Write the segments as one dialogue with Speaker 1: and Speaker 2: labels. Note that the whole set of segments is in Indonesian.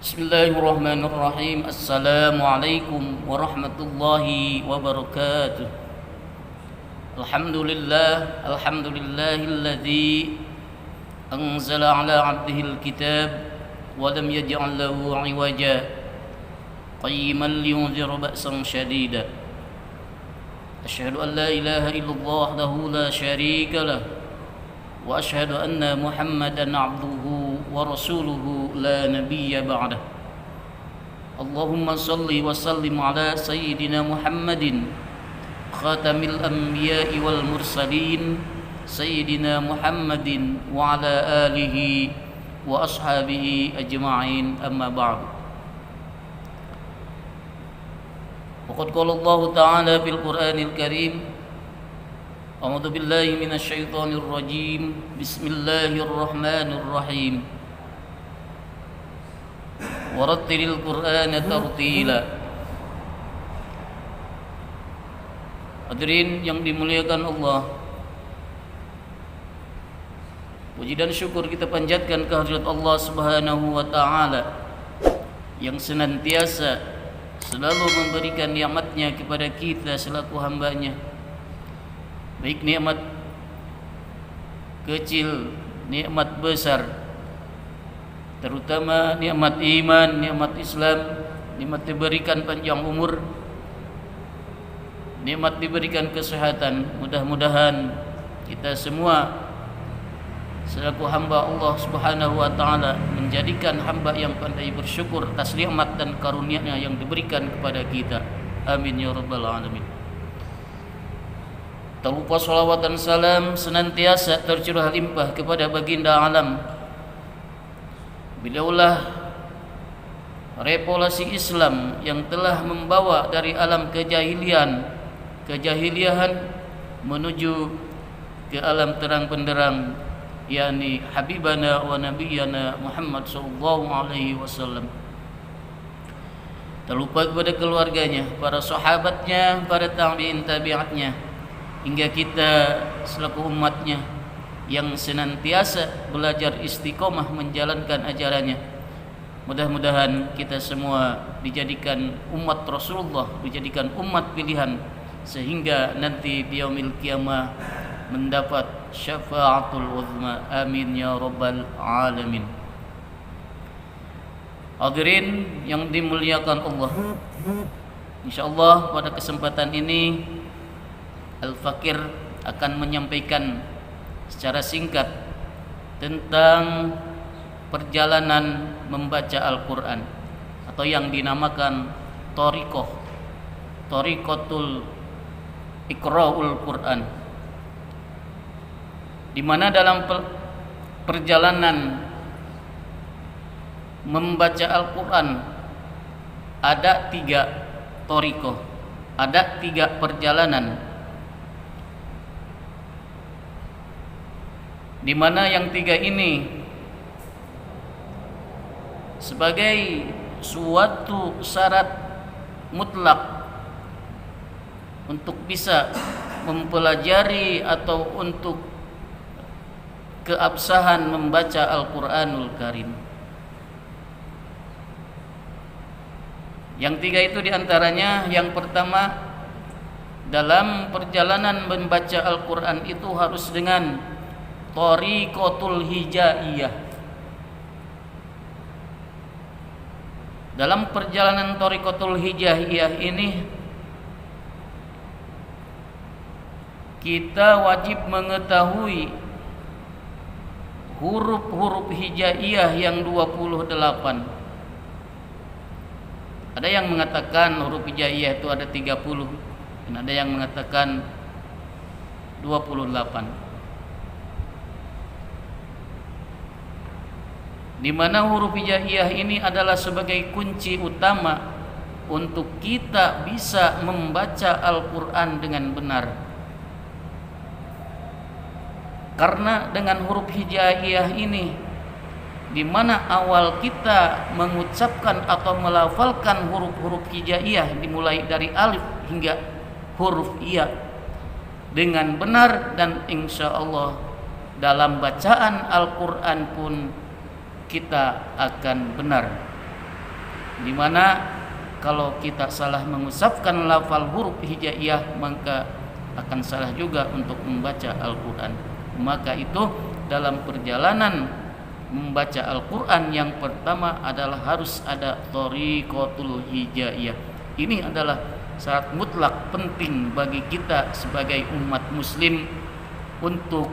Speaker 1: Bismillahirrahmanirrahim. Assalamualaikum warahmatullahi wabarakatuh. Alhamdulillahilladzi anzala ala 'abdihil kitab wa lam yaj'al lahu 'iwaja qayyiman liyunzira ba'san shadida. Asyhadu an la ilaha illallah wahdahu la syarika lah wa asyhadu anna Muhammadan 'abduhu wa rasuluhu la nabiyya ba'dah. Allahumma salli wa sallim ala sayyidina Muhammadin khatamil anbiya'i wal mursalin sayyidina Muhammadin wa ala alihi wa ashabihi ajma'in, amma ba'du. Waqad qala Allah ta'ala fil Qur'anil Karim, a'udzu billahi minasy syaithanir rajim. Bismillahirrahmanirrahim. Warattilil Qur'ana tartila. Hadirin yang dimuliakan Allah, puji dan syukur kita panjatkan kehadirat Allah Subhanahu wa taala yang senantiasa selalu memberikan nikmat-Nya kepada kita selaku hamba-Nya, baik nikmat kecil, nikmat besar, terutama nikmat iman, nikmat Islam, nikmat diberikan panjang umur, nikmat diberikan kesehatan. Mudah-mudahan kita semua selaku hamba Allah Subhanahu wa taala menjadikan hamba yang pandai bersyukur atas nikmat dan karunia-Nya yang diberikan kepada kita. Amin ya rabbal alamin. Tak lupa salawat dan salam senantiasa tercurah limpah kepada baginda alam. Beliaulah revolusi Islam yang telah membawa dari alam kejahiliahan menuju ke alam terang benderang, yakni habibana wa nabiyana Muhammad sallallahu alaihi wasallam. Tak lupa kepada keluarganya, para sahabatnya, para tabi'in tabi'atnya, hingga kita selaku umatnya yang senantiasa belajar istiqomah menjalankan ajarannya. Mudah-mudahan kita semua dijadikan umat Rasulullah, dijadikan umat pilihan, sehingga nanti di yaumil qiyamah mendapat syafaatul uzma. Amin ya rabbal alamin. Hadirin yang dimuliakan Allah, insyaallah pada kesempatan ini Al-Fakir akan menyampaikan secara singkat tentang perjalanan membaca Al-Quran, atau yang dinamakan Thariqatul Iqra'ul Quran, di mana dalam perjalanan membaca Al-Quran ada 3 thariqah, ada 3 perjalanan, di mana yang 3 ini sebagai suatu syarat mutlak untuk bisa mempelajari atau untuk keabsahan membaca Al-Quranul Karim. Yang 3 itu diantaranya, yang pertama, dalam perjalanan membaca Al-Quran itu harus dengan Thariqatul Hijaiyah. Dalam perjalanan Thariqatul Hijaiyah ini kita wajib mengetahui huruf-huruf hijaiyah yang 28. Ada yang mengatakan huruf hijaiyah itu ada 30, dan ada yang mengatakan 28. Di mana huruf hijaiyah ini adalah sebagai kunci utama untuk kita bisa membaca Al-Quran dengan benar. Karena dengan huruf hijaiyah ini, di mana awal kita mengucapkan atau melafalkan huruf-huruf hijaiyah dimulai dari alif hingga huruf iya dengan benar, dan insya Allah dalam bacaan Al-Quran pun kita akan benar. di mana kalau kita salah mengucapkan lafal huruf hijaiyah maka akan salah juga untuk membaca Al-Quran. Maka itu dalam perjalanan membaca Al-Quran yang pertama adalah harus ada thariqatul hijaiyah. Ini adalah syarat mutlak penting bagi kita sebagai umat muslim untuk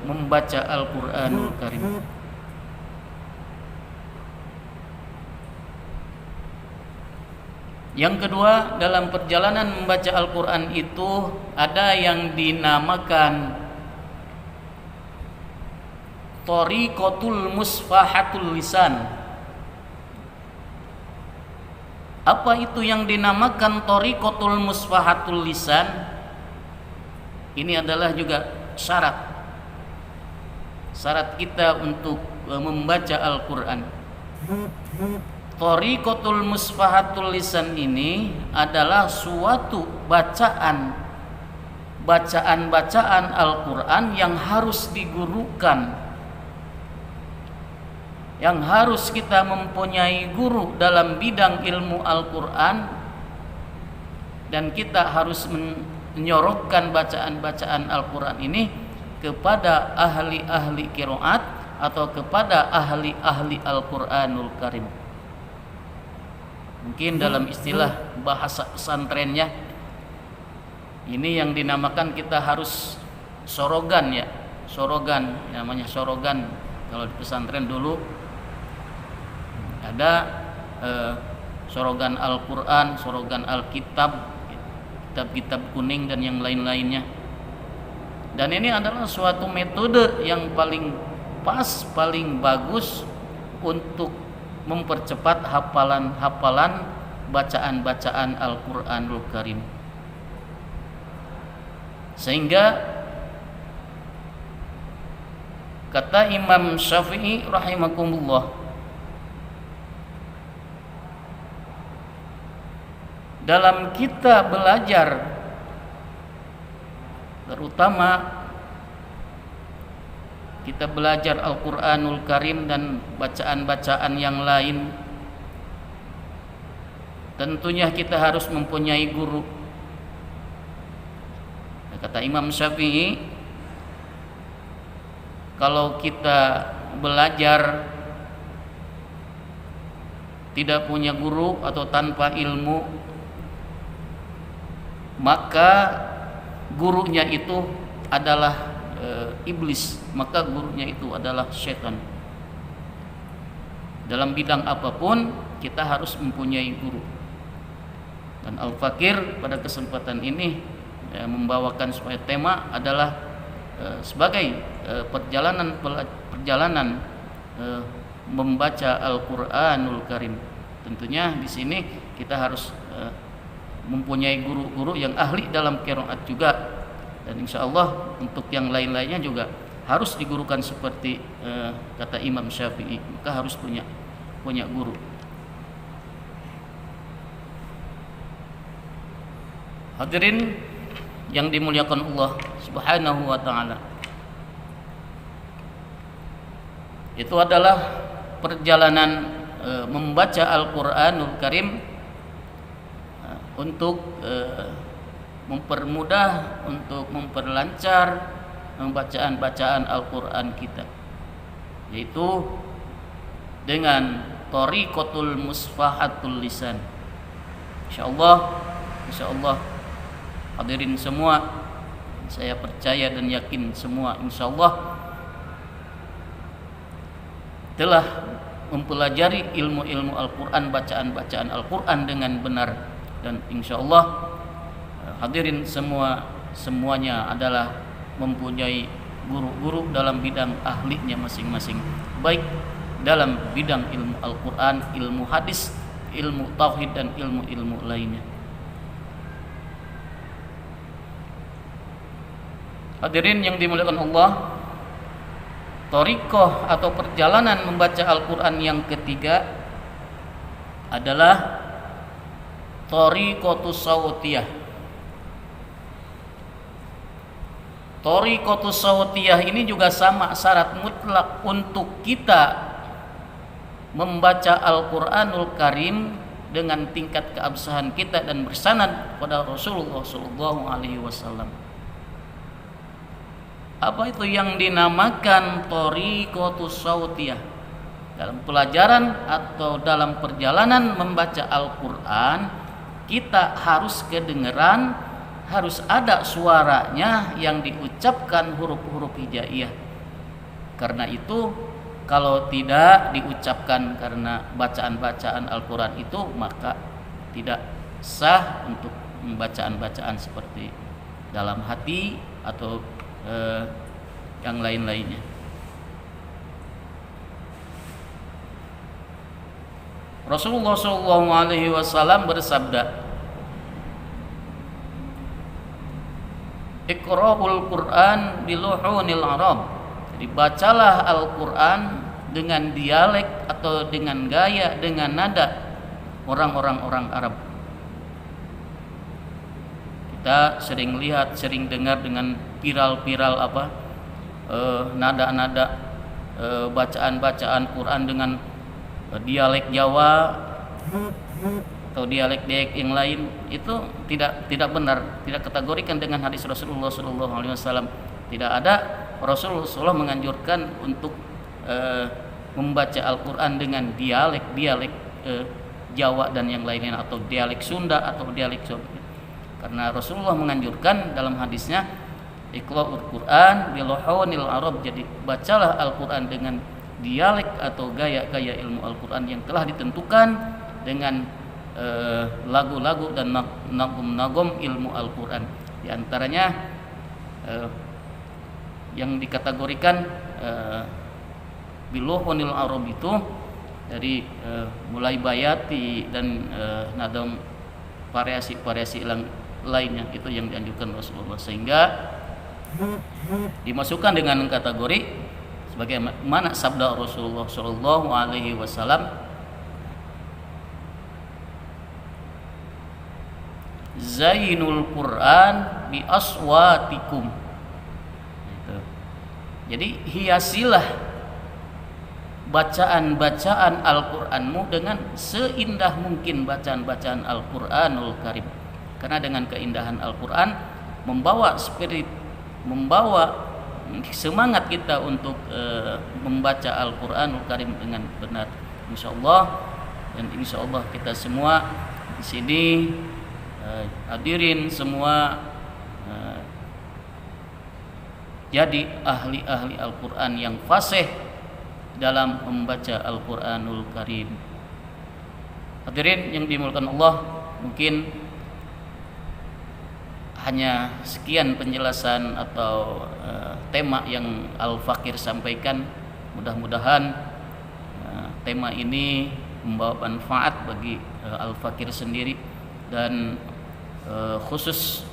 Speaker 1: membaca Al-Quranul Karim. Yang kedua, dalam perjalanan membaca Al-Quran itu ada yang dinamakan thariqatul musfahatul lisan. Apa itu yang dinamakan thariqatul musfahatul lisan? Ini adalah juga syarat kita untuk membaca Al-Quran. Thariqatul musfahatul lisan ini adalah suatu bacaan Al-Quran yang harus digurukan, yang harus kita mempunyai guru dalam bidang ilmu Al-Quran, dan kita harus menyorokkan bacaan-bacaan Al-Quran ini kepada ahli-ahli qiraat atau kepada ahli-ahli Al-Quranul Karim. Mungkin dalam istilah bahasa pesantrennya ini yang dinamakan kita harus sorogan ya, sorogan, namanya sorogan. Kalau di pesantren dulu ada sorogan Al-Quran, sorogan Alkitab, kitab-kitab kuning dan yang lain-lainnya. Dan ini adalah suatu metode yang paling pas, paling bagus untuk mempercepat hafalan bacaan-bacaan Al-Quranul Karim. Sehingga kata Imam Syafi'i rahimakumullah, dalam kita belajar, terutama kita belajar Al-Quranul Karim dan bacaan-bacaan yang lain, tentunya kita harus mempunyai guru. Kata Imam Syafi'i, kalau kita belajar tidak punya guru atau tanpa ilmu, maka gurunya itu adalah iblis, maka gurunya itu adalah syaitan. Dalam bidang apapun kita harus mempunyai guru. Dan Al-Fakir pada kesempatan ini membawakan sebagai tema adalah sebagai perjalanan membaca Al-Quranul Karim. Tentunya di sini kita harus mempunyai guru-guru yang ahli dalam qiraat juga. Dan insya Allah untuk yang lain-lainnya juga harus digurukan seperti kata Imam Syafi'i, maka harus punya guru. Hadirin yang dimuliakan Allah Subhanahu wa ta'ala, itu adalah perjalanan membaca Al-Quranul Karim untuk mempermudah, untuk memperlancar bacaan-bacaan Al-Quran kita, yaitu dengan thariqatul musfahatul lisan. Insyaallah hadirin semua, saya percaya dan yakin semua insyaallah telah mempelajari ilmu-ilmu Al-Quran, bacaan-bacaan Al-Quran dengan benar, dan insyaallah hadirin semuanya adalah mempunyai guru-guru dalam bidang ahlinya masing-masing, baik dalam bidang ilmu Al-Quran, ilmu hadis, ilmu tauhid, dan ilmu-ilmu lainnya. Hadirin yang dimuliakan Allah, thariqah atau perjalanan membaca Al-Quran yang ketiga adalah thariqatus sawtiyah. Thariqatus sawtiyah ini juga sama syarat mutlak untuk kita membaca Al-Qur'anul Karim dengan tingkat keabsahan kita dan bersanad pada Rasulullah sallallahu alaihi wasallam. Apa itu yang dinamakan thariqatus sautiyah? Dalam pelajaran atau dalam perjalanan membaca Al-Qur'an, kita harus kedengeran, harus ada suaranya yang diucapkan huruf-huruf hijaiyah. Karena itu kalau tidak diucapkan karena bacaan-bacaan Al-Quran itu, maka tidak sah untuk bacaan-bacaan seperti dalam hati atau yang lain-lainnya. Rasulullah SAW bersabda, Iqra'ul Qur'an biluhunil Arab. Jadi bacalah Al-Quran dengan dialek atau dengan gaya, dengan nada orang Arab. Kita sering lihat, sering dengar dengan viral nada-nada bacaan-bacaan Quran dengan dialek Jawa atau dialek-dialek yang lain. Itu tidak benar, tidak kategorikan dengan hadis Rasulullah SAW. Tidak ada. Rasulullah menganjurkan untuk membaca Al-Quran dengan dialek Jawa dan yang lainnya, atau dialek Sunda atau dialek Jawa. Karena Rasulullah menganjurkan dalam hadisnya, Iqra'ul Quran biluhunil Arab. Jadi bacalah Al-Quran dengan dialek atau gaya-gaya ilmu Al-Quran yang telah ditentukan dengan lagu-lagu dan nagum-nagum ilmu Al-Quran. Di antaranya yang dikategorikan biluhunil Arab itu dari mulai bayati dan nadam variasi-variasi lainnya, itu yang dianjurkan Rasulullah, sehingga dimasukkan dengan kategori sebagaimana sabda Rasulullah sallallahu alaihi wasallam, Zainul Quran bi aswatikum. Jadi hiasilah bacaan-bacaan Al-Qur'anmu dengan seindah mungkin bacaan-bacaan Al-Qur'anul Karim. Karena dengan keindahan Al-Qur'an membawa spirit, membawa semangat kita untuk membaca Al-Qur'anul Karim dengan benar, insyaallah. Dan insyaallah kita semua di sini hadirin semua jadi ahli-ahli Al-Quran yang fasih dalam membaca Al-Quranul Karim. Hadirin yang dimuliakan Allah, mungkin hanya sekian penjelasan atau tema yang Al-Fakir sampaikan. Mudah-mudahan tema ini membawa manfaat bagi Al-Fakir sendiri dan khusus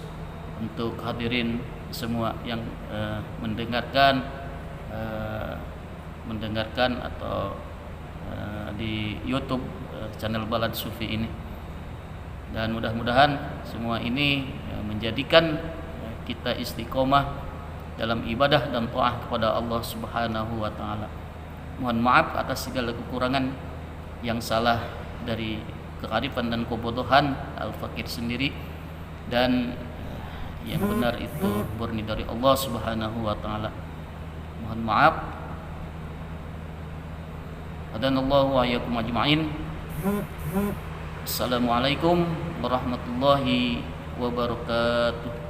Speaker 1: untuk hadirin semua yang mendengarkan atau di YouTube channel Balad Sufi ini. Dan mudah-mudahan semua ini menjadikan kita istiqomah dalam ibadah dan taat kepada Allah Subhanahu wa taala. Mohon maaf atas segala kekurangan, yang salah dari kearifan dan kebodohan Al-Fakir sendiri, dan yang benar itu murni dari Allah Subhanahu wa taala. Mohon maaf. Hadanallahu wa iyyakum ajma'in. Assalamualaikum warahmatullahi wabarakatuh.